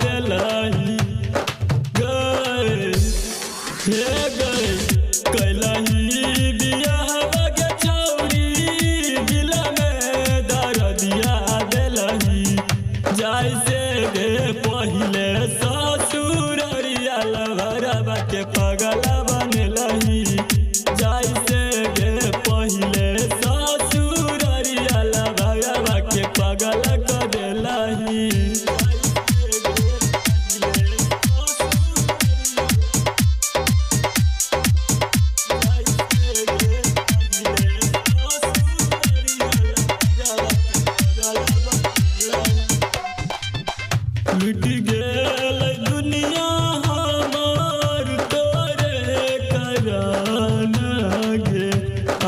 दिलही गए गए कैलही बियाह के छौरी दिल में दर्दिया दिलही जैसे गे पहिले ससुररिया लवरवा के पगल बनलही जैसे गे पहिले ससुररिया लवरवा के पगल कर देलही। लुट गेल दुनिया हमार तोरे करान गे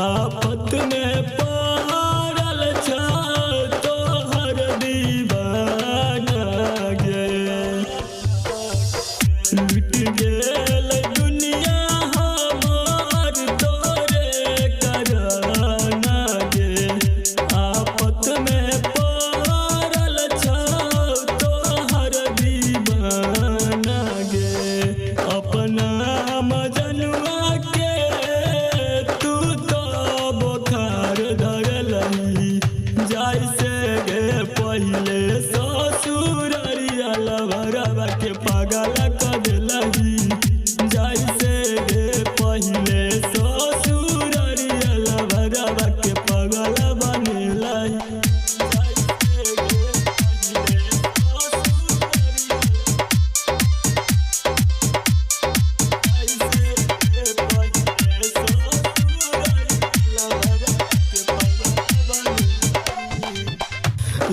आफत में पड़ल छ तोहर दीवाना गे। लुट गेल दुनिया हमार तोरे करान गे आफत में पड़ल छ दीवाना गे। अपना मजनुआ के तू तो बुखार धरलही जैसे गे पहिले ससुररिया लवरवा के पागल कर देलही जैसे गे पहिले ससुररिया लवरवा के पागल बनलही।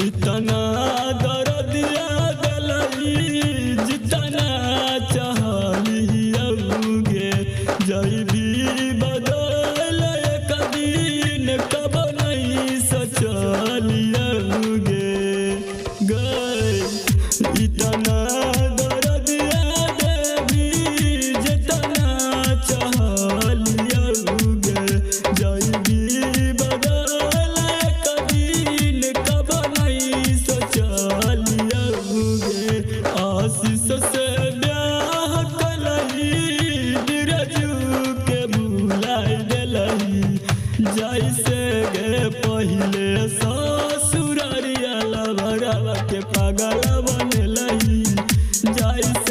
इतना दर्दिया दिलही जितना चाहलिए जैबी बदल एक दिन कब नहीं सचलिए गए इतना दर्दिया देवी जितना चाहलिए जैबी बदल एक दिन कब आशीष से ब्याह कलही बिरजू के भुलाइ देलही जैसे गे पहिले ससुररिया लवरवा के पागल बनलही जैसे